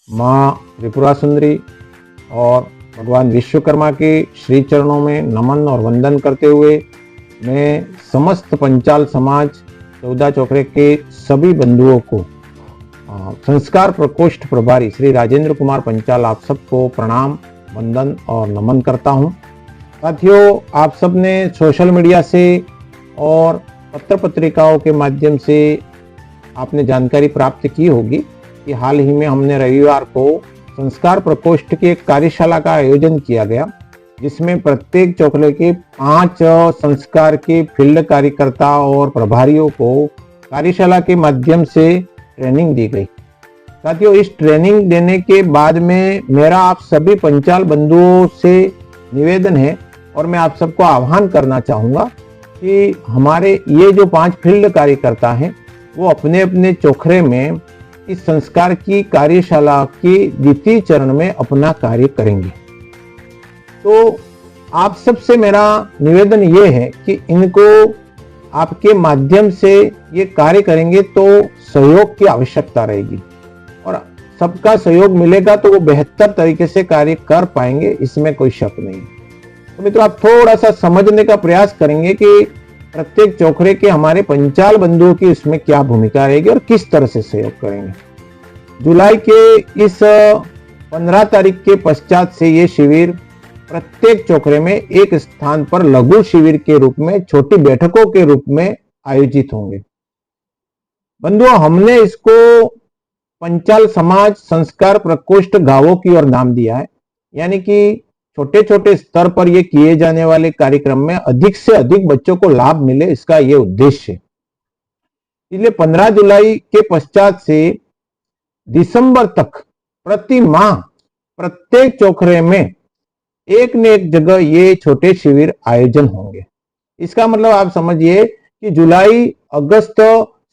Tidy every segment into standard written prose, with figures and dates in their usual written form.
माँ त्रिपुरा सुंदरी और भगवान विश्वकर्मा के श्री चरणों में नमन और वंदन करते हुए मैं समस्त पंचाल समाज 14 चौकरे के सभी बंधुओं को संस्कार प्रकोष्ठ प्रभारी श्री राजेंद्र कुमार पंचाल आप सबको प्रणाम, वंदन और नमन करता हूं। साथियों, आप सब ने सोशल मीडिया से और पत्र पत्रिकाओं के माध्यम से आपने जानकारी प्राप्त की होगी कि हाल ही में हमने रविवार को संस्कार प्रकोष्ठ की एक कार्यशाला का आयोजन किया गया, जिसमें प्रत्येक चौकले के 5 संस्कार के फील्ड कार्यकर्ता और प्रभारियों को कार्यशाला के माध्यम से ट्रेनिंग दी गई। साथियों, इस ट्रेनिंग देने के बाद में मेरा आप सभी पंचाल बंधुओं से निवेदन है और मैं आप सबको आह्वान करना चाहूँगा कि हमारे ये जो 5 फील्ड कार्यकर्ता हैं वो अपने अपने चौखरे में इस संस्कार की कार्यशाला के द्वितीय चरण में अपना कार्य करेंगे। तो आप सबसे मेरा निवेदन ये है कि इनको आपके माध्यम से ये कार्य करेंगे तो सहयोग की आवश्यकता रहेगी और सबका सहयोग मिलेगा तो वो बेहतर तरीके से कार्य कर पाएंगे, इसमें कोई शक नहीं। तो मित्रों, आप थोड़ा सा समझने का प्रयास करेंगे कि प्रत्येक चौखरे के हमारे पंचाल बंधुओं की इसमें क्या भूमिका रहेगी और किस तरह से सहयोग करेंगे। जुलाई के इस 15 तारीख के पश्चात से ये शिविर प्रत्येक चौखरे में एक स्थान पर लघु शिविर के रूप में, छोटी बैठकों के रूप में आयोजित होंगे। बंधुओं, हमने इसको पंचाल समाज संस्कार प्रकोष्ठ गांवों की ओर नाम दिया है, यानी कि छोटे छोटे स्तर पर ये किए जाने वाले कार्यक्रम में अधिक से अधिक बच्चों को लाभ मिले, इसका ये उद्देश्य है। इसलिए 15 जुलाई के पश्चात से दिसंबर तक प्रति माह प्रत्येक चौखरे में एक न एक जगह ये छोटे शिविर आयोजन होंगे। इसका मतलब आप समझिए कि जुलाई, अगस्त,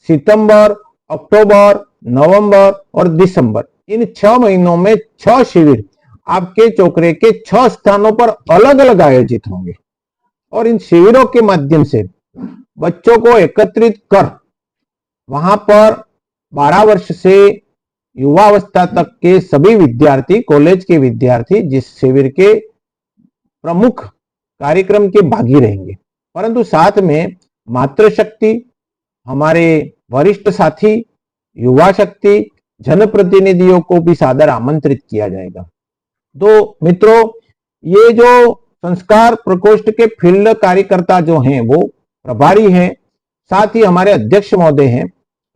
सितंबर, अक्टूबर, नवंबर और दिसंबर, इन 6 महीनों में 6 शिविर आपके चौकरे के 6 स्थानों पर अलग अलग आयोजित होंगे और इन शिविरों के माध्यम से बच्चों को एकत्रित कर वहां पर 12 वर्ष से युवावस्था तक के सभी विद्यार्थी, कॉलेज के विद्यार्थी जिस शिविर के प्रमुख कार्यक्रम के भागी रहेंगे, परंतु साथ में मातृशक्ति, हमारे वरिष्ठ साथी, युवा शक्ति, जनप्रतिनिधियों को भी सादर आमंत्रित किया जाएगा। तो मित्रों, ये जो संस्कार प्रकोष्ठ के फील्ड कार्यकर्ता जो हैं वो प्रभारी हैं, साथ ही हमारे अध्यक्ष महोदय हैं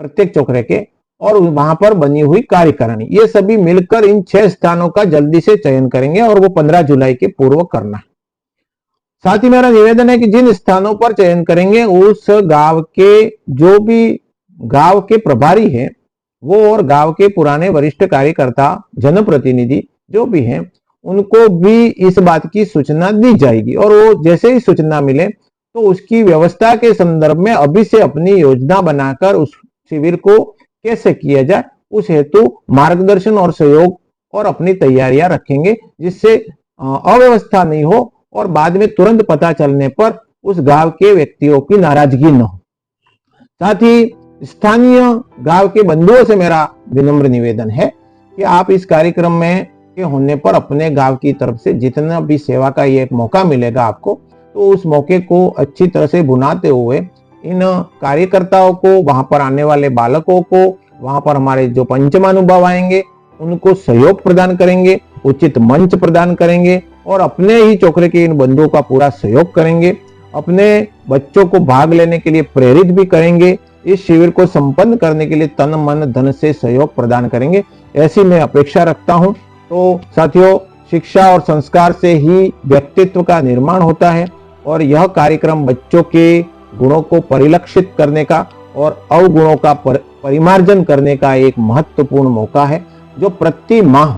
प्रत्येक चौकरे के, और वहां पर बनी हुई कार्यकारिणी, ये सभी मिलकर इन 6 स्थानों का जल्दी से चयन करेंगे और वो 15 जुलाई के पूर्व करना है। साथ ही मेरा निवेदन है कि जिन स्थानों पर चयन करेंगे उस गांव के जो भी गांव के प्रभारी हैं वो और गांव के पुराने वरिष्ठ कार्यकर्ता, जनप्रतिनिधि जो भी हैं, उनको भी इस बात की सूचना दी जाएगी और वो जैसे ही सूचना मिले तो उसकी व्यवस्था के संदर्भ में अभी से अपनी योजना बनाकर उस शिविर को कैसे किया जाए उस हेतु मार्गदर्शन और सहयोग और अपनी तैयारियां रखेंगे, जिससे अव्यवस्था नहीं हो और बाद में तुरंत पता चलने पर उस गांव के व्यक्तियों की नाराजगी न हो। साथ ही स्थानीय गांव के बंधुओं से मेरा विनम्र निवेदन है कि आप इस कार्यक्रम में के होने पर अपने गांव की तरफ से जितना भी सेवा का ये एक मौका मिलेगा आपको, तो उस मौके को अच्छी तरह से बुनाते हुए इन कार्यकर्ताओं को, वहां पर आने वाले बालकों को, वहां पर हमारे जो पंचमानुभाव आएंगे उनको सहयोग प्रदान करेंगे, उचित मंच प्रदान करेंगे और अपने ही चौकरे के इन बंधुओं का पूरा सहयोग करेंगे। अपने बच्चों को भाग लेने के लिए प्रेरित भी करेंगे, इस शिविर को संपन्न करने के लिए तन मन धन से सहयोग प्रदान करेंगे, ऐसी मैं अपेक्षा रखता हूं। तो साथियों, शिक्षा और संस्कार से ही व्यक्तित्व का निर्माण होता है और यह कार्यक्रम बच्चों के गुणों को परिलक्षित करने का और अवगुणों का परिमार्जन करने का एक महत्वपूर्ण मौका है, जो प्रति माह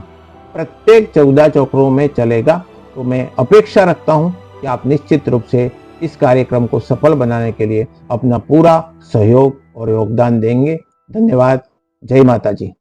प्रत्येक 14 चौकरों में चलेगा। तो मैं अपेक्षा रखता हूं कि आप निश्चित रूप से इस कार्यक्रम को सफल बनाने के लिए अपना पूरा सहयोग और योगदान देंगे। धन्यवाद। जय माता जी।